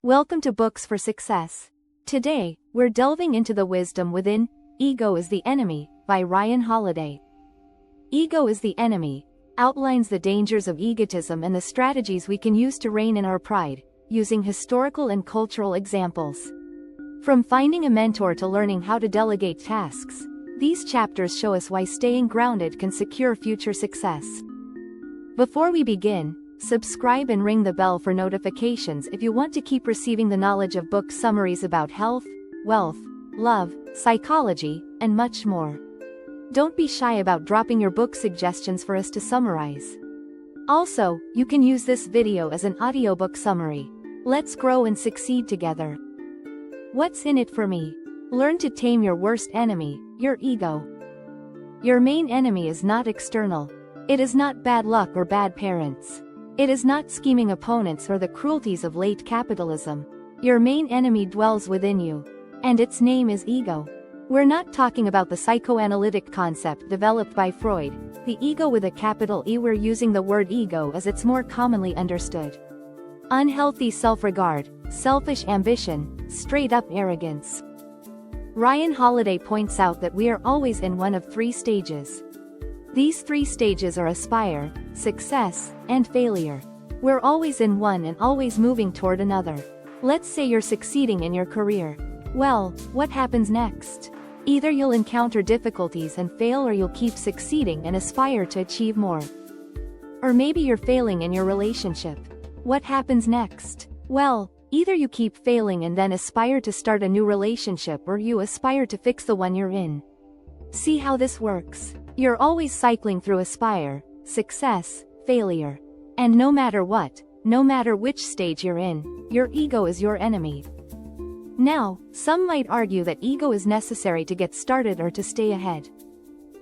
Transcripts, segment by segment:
Welcome to Books for Success. Today, we're delving into The Wisdom Within, Ego is the Enemy, by Ryan Holiday. Ego is the Enemy outlines the dangers of egotism and the strategies we can use to rein in our pride, using historical and cultural examples. From finding a mentor to learning how to delegate tasks, these chapters show us why staying grounded can secure future success. Before we begin, subscribe and ring the bell for notifications if you want to keep receiving the knowledge of book summaries about health, wealth, love, psychology, and much more. Don't be shy about dropping your book suggestions for us to summarize. Also, you can use this video as an audiobook summary. Let's grow and succeed together. What's in it for me? Learn to tame your worst enemy, your ego. Your main enemy is not external. It is not bad luck or bad parents. It is not scheming opponents or the cruelties of late capitalism. Your main enemy dwells within you. And its name is ego. We're not talking about the psychoanalytic concept developed by Freud, the ego with a capital E. We're using the word ego as it's more commonly understood. Unhealthy self-regard, selfish ambition, straight-up arrogance. Ryan Holiday points out that we are always in one of three stages. These three stages are aspire, success, and failure. We're always in one and always moving toward another. Let's say you're succeeding in your career. Well, what happens next? Either you'll encounter difficulties and fail, or you'll keep succeeding and aspire to achieve more. Or maybe you're failing in your relationship. What happens next? Well, either you keep failing and then aspire to start a new relationship, or you aspire to fix the one you're in. See how this works? You're always cycling through aspire, success, failure. And no matter what, no matter which stage you're in, your ego is your enemy. Now, some might argue that ego is necessary to get started or to stay ahead.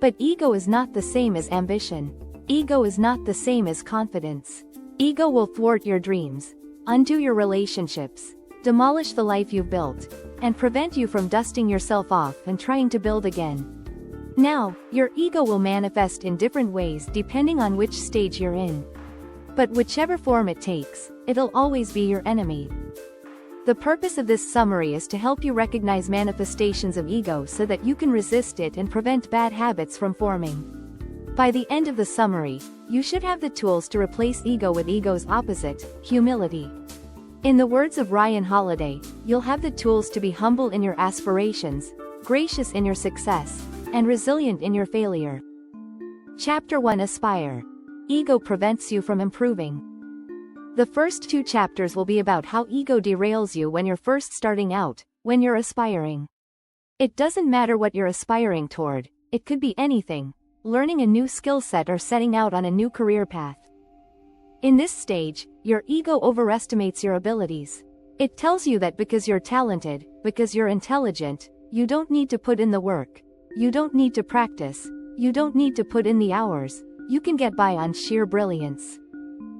But ego is not the same as ambition. Ego is not the same as confidence. Ego will thwart your dreams, undo your relationships, demolish the life you've built, and prevent you from dusting yourself off and trying to build again. Now, your ego will manifest in different ways depending on which stage you're in. But whichever form it takes, it'll always be your enemy. The purpose of this summary is to help you recognize manifestations of ego so that you can resist it and prevent bad habits from forming. By the end of the summary, you should have the tools to replace ego with ego's opposite, humility. In the words of Ryan Holiday, you'll have the tools to be humble in your aspirations, gracious in your success, and resilient in your failure. Chapter 1: Aspire. Ego prevents you from improving. The first two chapters will be about how ego derails you when you're first starting out, when you're aspiring. It doesn't matter what you're aspiring toward, it could be anything, learning a new skill set or setting out on a new career path. In this stage, your ego overestimates your abilities. It tells you that because you're talented, because you're intelligent, you don't need to put in the work. You don't need to practice, you don't need to put in the hours, you can get by on sheer brilliance.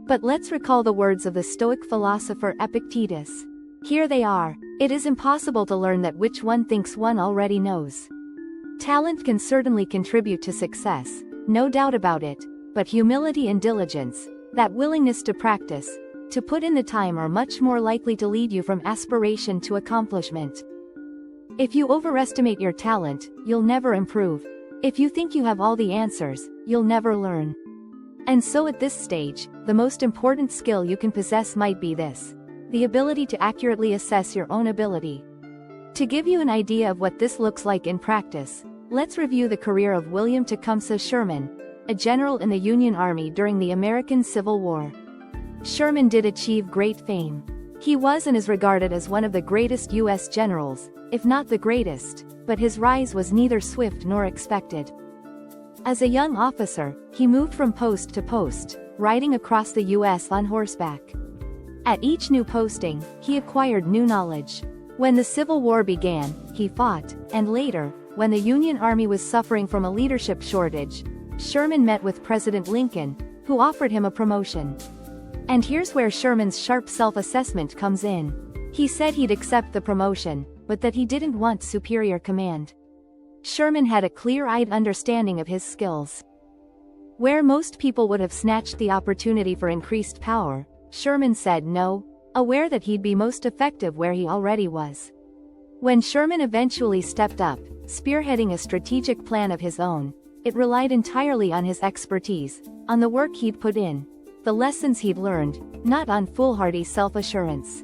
But let's recall the words of the Stoic philosopher Epictetus. Here they are: it is impossible to learn that which one thinks one already knows. Talent can certainly contribute to success, no doubt about it, but humility and diligence, that willingness to practice, to put in the time, are much more likely to lead you from aspiration to accomplishment. If you overestimate your talent, you'll never improve. If you think you have all the answers, you'll never learn. And so at this stage, the most important skill you can possess might be this: the ability to accurately assess your own ability. To give you an idea of what this looks like in practice, let's review the career of William Tecumseh Sherman, a general in the Union Army during the American Civil War. Sherman did achieve great fame. He was and is regarded as one of the greatest U.S. generals, if not the greatest, but his rise was neither swift nor expected. As a young officer, he moved from post to post, riding across the U.S. on horseback. At each new posting, he acquired new knowledge. When the Civil War began, he fought, and later, when the Union Army was suffering from a leadership shortage, Sherman met with President Lincoln, who offered him a promotion. And here's where Sherman's sharp self-assessment comes in. He said he'd accept the promotion, but that he didn't want superior command. Sherman had a clear-eyed understanding of his skills. Where most people would have snatched the opportunity for increased power, Sherman said no, aware that he'd be most effective where he already was. When Sherman eventually stepped up, spearheading a strategic plan of his own, it relied entirely on his expertise, on the work he'd put in, the lessons he'd learned, not on foolhardy self-assurance.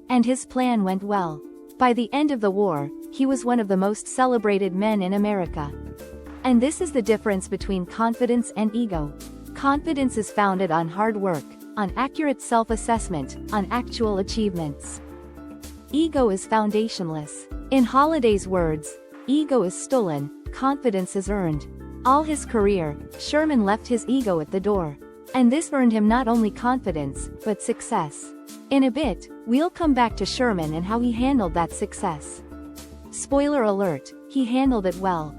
And his plan went well. By the end of the war, he was one of the most celebrated men in America. And this is the difference between confidence and ego. Confidence is founded on hard work, on accurate self-assessment, on actual achievements. Ego is foundationless. In Holliday's words, ego is stolen, confidence is earned. All his career, Sherman left his ego at the door. And this earned him not only confidence, but success. In a bit, we'll come back to Sherman and how he handled that success. Spoiler alert, he handled it well.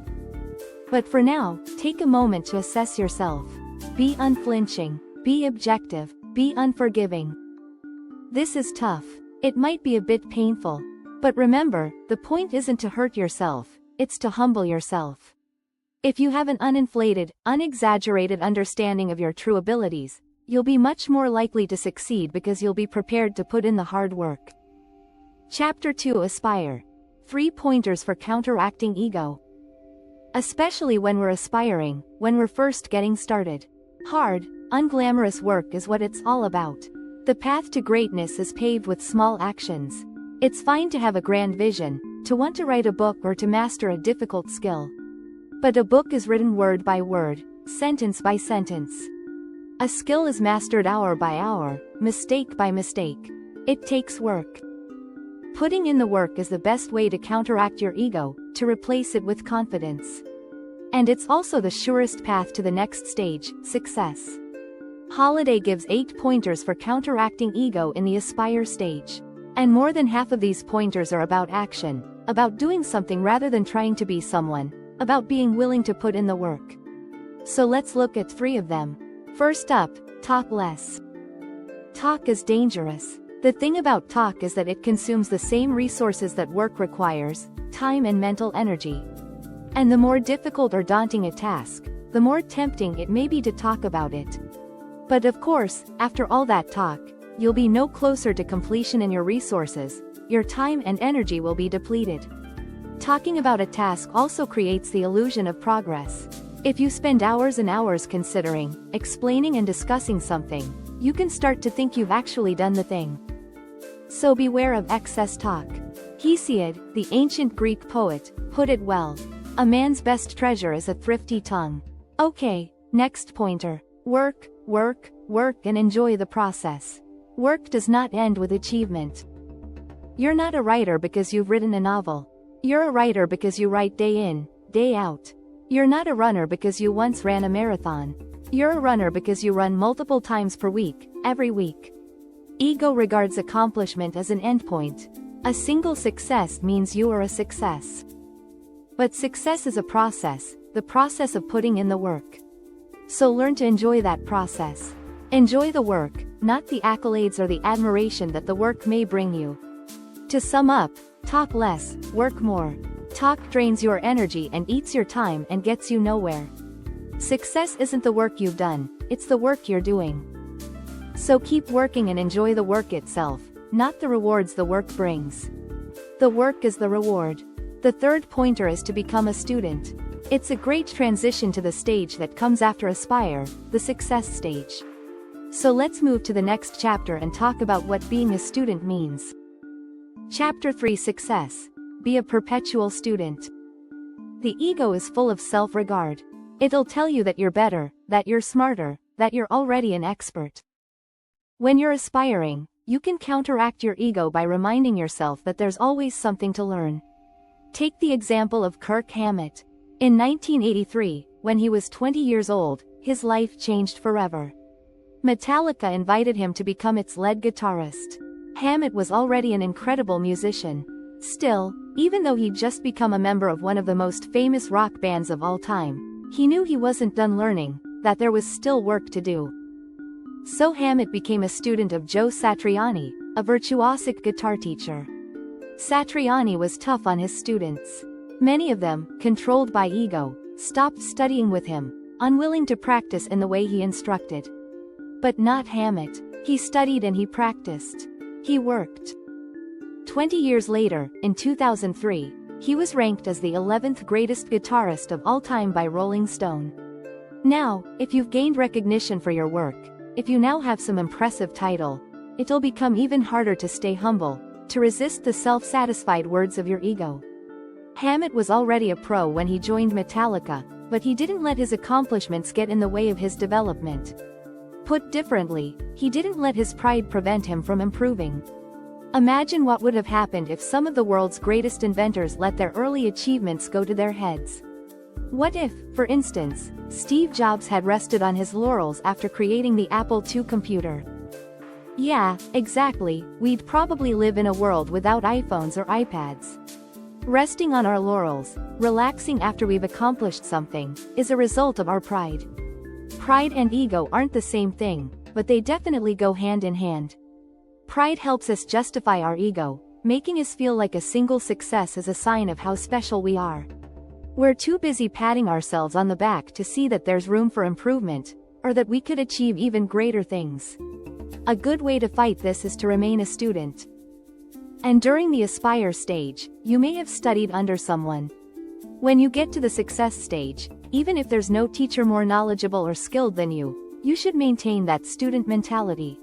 But for now, take a moment to assess yourself. Be unflinching, be objective, be unforgiving. This is tough. It might be a bit painful. But remember, the point isn't to hurt yourself, it's to humble yourself. If you have an uninflated, unexaggerated understanding of your true abilities, you'll be much more likely to succeed because you'll be prepared to put in the hard work. Chapter 2: Aspire. 3 pointers for counteracting ego. Especially when we're aspiring, when we're first getting started. Hard, unglamorous work is what it's all about. The path to greatness is paved with small actions. It's fine to have a grand vision, to want to write a book or to master a difficult skill. But a book is written word by word, sentence by sentence. A skill is mastered hour by hour, mistake by mistake. It takes work. Putting in the work is the best way to counteract your ego, to replace it with confidence. And it's also the surest path to the next stage, success. Holliday gives 8 pointers for counteracting ego in the Aspire stage. And more than half of these pointers are about action, about doing something rather than trying to be someone, about being willing to put in the work. So let's look at 3 of them. First up, talk less. Talk is dangerous. The thing about talk is that it consumes the same resources that work requires, time and mental energy. And the more difficult or daunting a task, the more tempting it may be to talk about it. But of course, after all that talk, you'll be no closer to completion in your resources, your time and energy will be depleted. Talking about a task also creates the illusion of progress. If you spend hours and hours considering, explaining and discussing something, you can start to think you've actually done the thing. So beware of excess talk. Hesiod, the ancient Greek poet, put it well. A man's best treasure is a thrifty tongue. Okay, next pointer. Work, work, work and enjoy the process. Work does not end with achievement. You're not a writer because you've written a novel. You're a writer because you write day in, day out. You're not a runner because you once ran a marathon. You're a runner because you run multiple times per week, every week. Ego regards accomplishment as an endpoint. A single success means you are a success. But success is a process, the process of putting in the work. So learn to enjoy that process. Enjoy the work, not the accolades or the admiration that the work may bring you. To sum up, talk less, work more. Talk drains your energy and eats your time and gets you nowhere. Success isn't the work you've done, it's the work you're doing. So keep working and enjoy the work itself, not the rewards the work brings. The work is the reward. The third pointer is to become a student. It's a great transition to the stage that comes after Aspire, the success stage. So let's move to the next chapter and talk about what being a student means. Chapter 3: Success. Be a perpetual student. The ego is full of self-regard. It'll tell you that you're better, that you're smarter, that you're already an expert. When you're aspiring, you can counteract your ego by reminding yourself that there's always something to learn. Take the example of Kirk Hammett. In 1983, when he was 20 years old, his life changed forever. Metallica invited him to become its lead guitarist. Hammett was already an incredible musician. Still, even though he'd just become a member of one of the most famous rock bands of all time, he knew he wasn't done learning, that there was still work to do. So Hammett became a student of Joe Satriani, a virtuosic guitar teacher. Satriani was tough on his students. Many of them, controlled by ego, stopped studying with him, unwilling to practice in the way he instructed. But not Hammett. He studied and he practiced. He worked. 20 years later, in 2003, he was ranked as the 11th greatest guitarist of all time by Rolling Stone. Now, if you've gained recognition for your work, if you now have some impressive title, it'll become even harder to stay humble, to resist the self-satisfied words of your ego. Hammett was already a pro when he joined Metallica, but he didn't let his accomplishments get in the way of his development. Put differently, he didn't let his pride prevent him from improving. Imagine what would have happened if some of the world's greatest inventors let their early achievements go to their heads. What if, for instance, Steve Jobs had rested on his laurels after creating the Apple II computer? Yeah, exactly, we'd probably live in a world without iPhones or iPads. Resting on our laurels, relaxing after we've accomplished something, is a result of our pride. Pride and ego aren't the same thing, but they definitely go hand in hand. Pride helps us justify our ego, making us feel like a single success is a sign of how special we are. We're too busy patting ourselves on the back to see that there's room for improvement, or that we could achieve even greater things. A good way to fight this is to remain a student. And during the aspire stage, you may have studied under someone. When you get to the success stage, even if there's no teacher more knowledgeable or skilled than you should maintain that student mentality.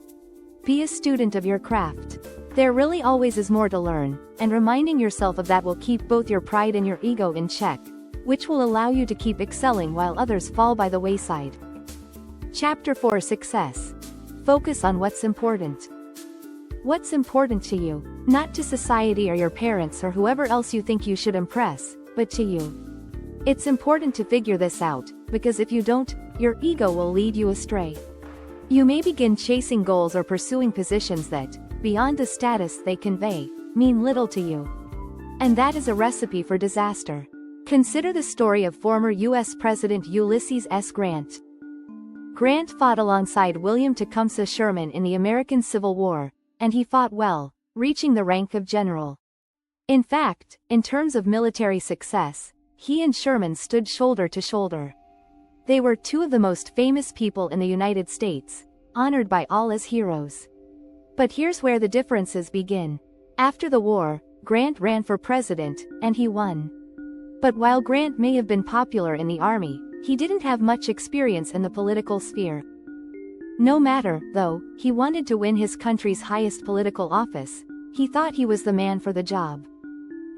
Be a student of your craft. There really always is more to learn, and reminding yourself of that will keep both your pride and your ego in check, which will allow you to keep excelling while others fall by the wayside. Chapter 4: Success. Focus on what's important. What's important to you, not to society or your parents or whoever else you think you should impress, but to you. It's important to figure this out, because if you don't, your ego will lead you astray. You may begin chasing goals or pursuing positions that, beyond the status they convey, mean little to you. And that is a recipe for disaster. Consider the story of former U.S. President Ulysses S. Grant. Grant fought alongside William Tecumseh Sherman in the American Civil War, and he fought well, reaching the rank of general. In fact, in terms of military success, he and Sherman stood shoulder to shoulder. They were two of the most famous people in the United States, honored by all as heroes. But here's where the differences begin. After the war, Grant ran for president, and he won. But while Grant may have been popular in the army, he didn't have much experience in the political sphere. No matter, though, he wanted to win his country's highest political office, he thought he was the man for the job.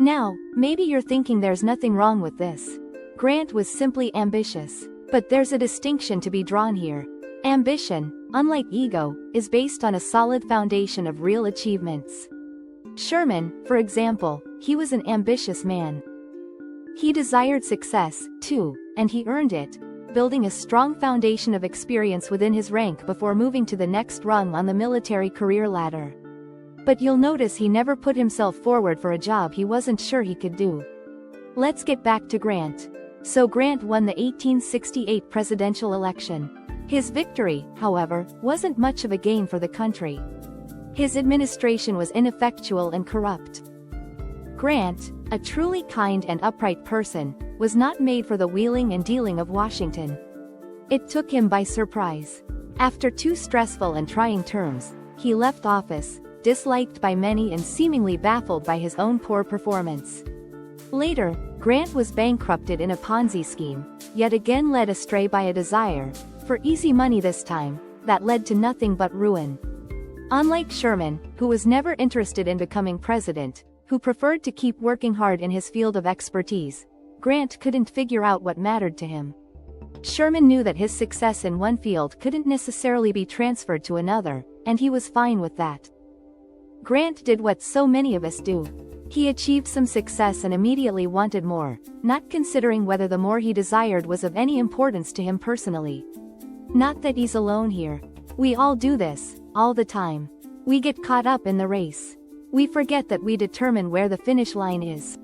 Now, maybe you're thinking there's nothing wrong with this. Grant was simply ambitious. But there's a distinction to be drawn here. Ambition, unlike ego, is based on a solid foundation of real achievements. Sherman, for example, he was an ambitious man. He desired success, too, and he earned it, building a strong foundation of experience within his rank before moving to the next rung on the military career ladder. But you'll notice he never put himself forward for a job he wasn't sure he could do. Let's get back to Grant. So Grant won the 1868 presidential election. His victory, however, wasn't much of a gain for the country. His administration was ineffectual and corrupt. Grant, a truly kind and upright person, was not made for the wheeling and dealing of Washington. It took him by surprise. After 2 stressful and trying terms, he left office, disliked by many and seemingly baffled by his own poor performance. Later, Grant was bankrupted in a Ponzi scheme, yet again led astray by a desire, for easy money this time, that led to nothing but ruin. Unlike Sherman, who was never interested in becoming president, who preferred to keep working hard in his field of expertise, Grant couldn't figure out what mattered to him. Sherman knew that his success in one field couldn't necessarily be transferred to another, and he was fine with that. Grant did what so many of us do. He achieved some success and immediately wanted more, not considering whether the more he desired was of any importance to him personally. Not that he's alone here. We all do this, all the time. We get caught up in the race. We forget that we determine where the finish line is.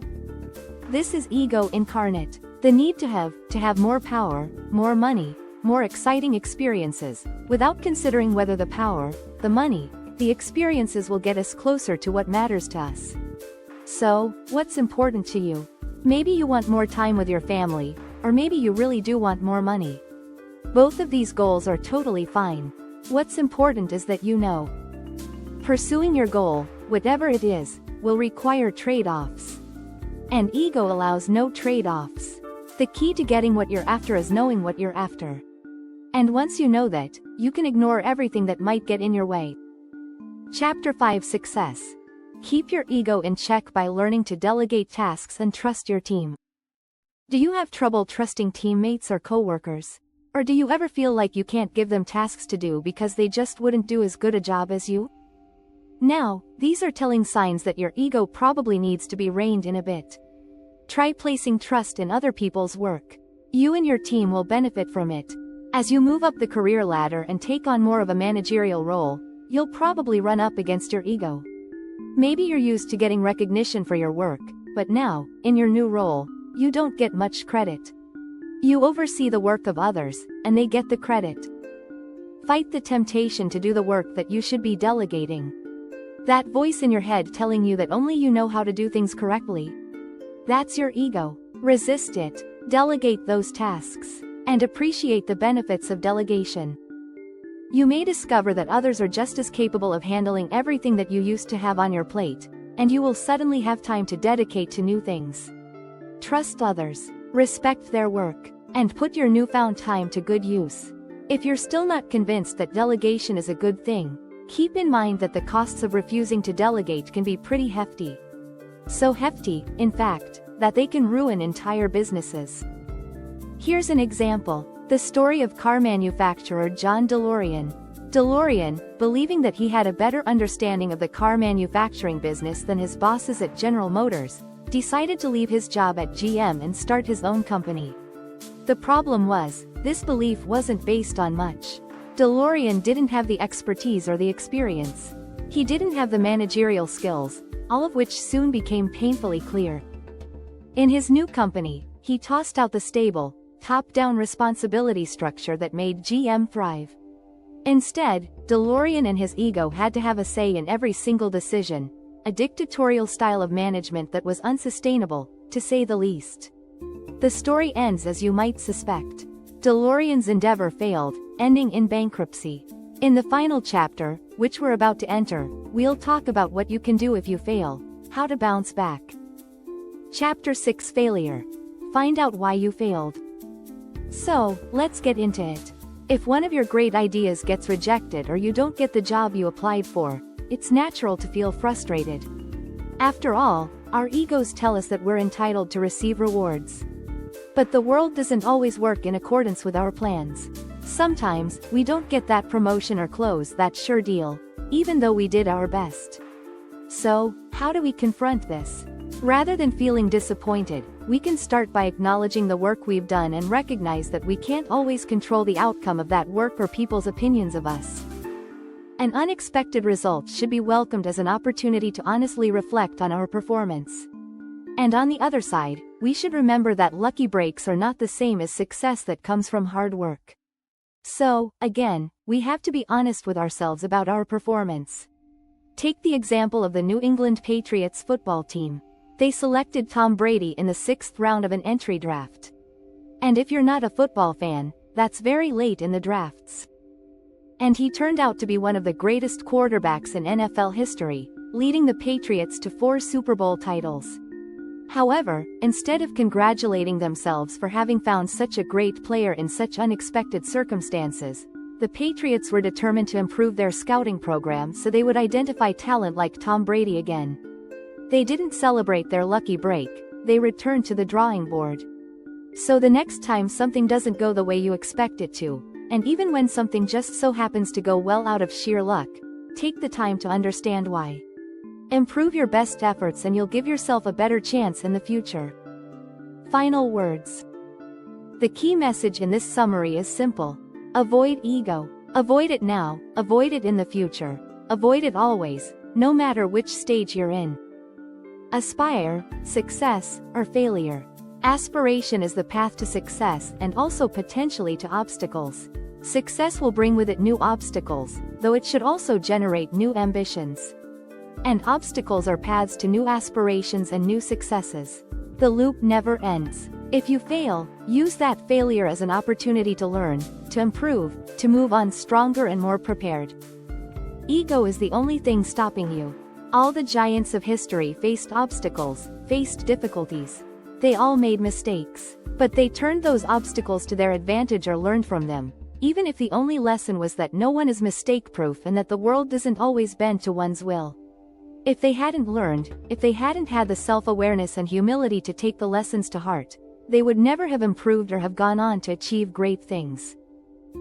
This is ego incarnate. The need to have more power, more money, more exciting experiences, without considering whether the power, the money, the experiences will get us closer to what matters to us. So, what's important to you? Maybe you want more time with your family, or maybe you really do want more money. Both of these goals are totally fine. What's important is that you know. Pursuing your goal, whatever it is, will require trade-offs. And ego allows no trade-offs. The key to getting what you're after is knowing what you're after. And once you know that, you can ignore everything that might get in your way. Chapter 5: Success. Keep your ego in check by learning to delegate tasks and trust your team. Do you have trouble trusting teammates or coworkers? Or do you ever feel like you can't give them tasks to do because they just wouldn't do as good a job as you? Now, these are telling signs that your ego probably needs to be reined in a bit. Try placing trust in other people's work. You and your team will benefit from it. As you move up the career ladder and take on more of a managerial role, you'll probably run up against your ego. Maybe you're used to getting recognition for your work, but now, in your new role, you don't get much credit. You oversee the work of others, and they get the credit. Fight the temptation to do the work that you should be delegating. That voice in your head telling you that only you know how to do things correctly. That's your ego. Resist it. Delegate those tasks. And appreciate the benefits of delegation. You may discover that others are just as capable of handling everything that you used to have on your plate, and you will suddenly have time to dedicate to new things. Trust others, respect their work, and put your newfound time to good use. If you're still not convinced that delegation is a good thing, keep in mind that the costs of refusing to delegate can be pretty hefty. So hefty, in fact, that they can ruin entire businesses. Here's an example: the story of car manufacturer John DeLorean. DeLorean, believing that he had a better understanding of the car manufacturing business than his bosses at General Motors, decided to leave his job at GM and start his own company. The problem was, this belief wasn't based on much. DeLorean didn't have the expertise or the experience. He didn't have the managerial skills, all of which soon became painfully clear. In his new company, he tossed out the stable, top-down responsibility structure that made GM thrive. Instead, DeLorean and his ego had to have a say in every single decision, a dictatorial style of management that was unsustainable, to say the least. The story ends as you might suspect. DeLorean's endeavor failed, ending in bankruptcy. In the final chapter, which we're about to enter, we'll talk about what you can do if you fail, how to bounce back. Chapter 6: Failure. Find out why you failed. So, let's get into it. If one of your great ideas gets rejected or you don't get the job you applied for, it's natural to feel frustrated. After all, our egos tell us that we're entitled to receive rewards. But the world doesn't always work in accordance with our plans. Sometimes, we don't get that promotion or close that sure deal, even though we did our best. So, how do we confront this? Rather than feeling disappointed, we can start by acknowledging the work we've done and recognize that we can't always control the outcome of that work or people's opinions of us. An unexpected result should be welcomed as an opportunity to honestly reflect on our performance. And on the other side, we should remember that lucky breaks are not the same as success that comes from hard work. So, again, we have to be honest with ourselves about our performance. Take the example of the New England Patriots football team. They selected Tom Brady in the 6th round of an entry draft. And if you're not a football fan, that's very late in the drafts. And he turned out to be one of the greatest quarterbacks in NFL history, leading the Patriots to 4 Super Bowl titles. However, instead of congratulating themselves for having found such a great player in such unexpected circumstances, the Patriots were determined to improve their scouting program so they would identify talent like Tom Brady again. They didn't celebrate their lucky break, they returned to the drawing board. So the next time something doesn't go the way you expect it to, and even when something just so happens to go well out of sheer luck, take the time to understand why. Improve your best efforts and you'll give yourself a better chance in the future. Final words. The key message in this summary is simple. Avoid ego. Avoid it now, avoid it in the future, avoid it always, no matter which stage you're in. Aspire, success, or failure. Aspiration is the path to success and also potentially to obstacles. Success will bring with it new obstacles, though it should also generate new ambitions. And obstacles are paths to new aspirations and new successes. The loop never ends. If you fail, use that failure as an opportunity to learn, to improve, to move on stronger and more prepared. Ego is the only thing stopping you. All the giants of history faced obstacles, faced difficulties. They all made mistakes. But they turned those obstacles to their advantage or learned from them, even if the only lesson was that no one is mistake-proof and that the world doesn't always bend to one's will. If they hadn't learned, if they hadn't had the self-awareness and humility to take the lessons to heart, they would never have improved or have gone on to achieve great things.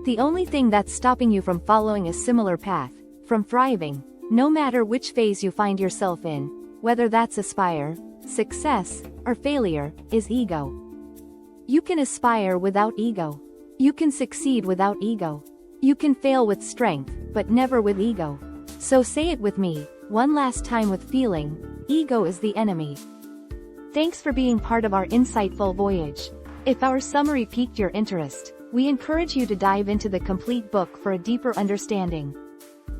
The only thing that's stopping you from following a similar path, from thriving, no matter which phase you find yourself in, whether that's aspire, success, or failure, is ego. You can aspire without ego. You can succeed without ego. You can fail with strength, but never with ego. So say it with me, one last time with feeling: ego is the enemy. Thanks for being part of our insightful voyage. If our summary piqued your interest, we encourage you to dive into the complete book for a deeper understanding.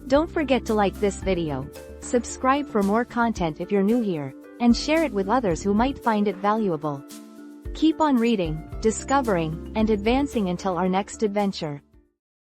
Don't forget to like this video, subscribe for more content if you're new here, and share it with others who might find it valuable. Keep on reading, discovering, and advancing until our next adventure.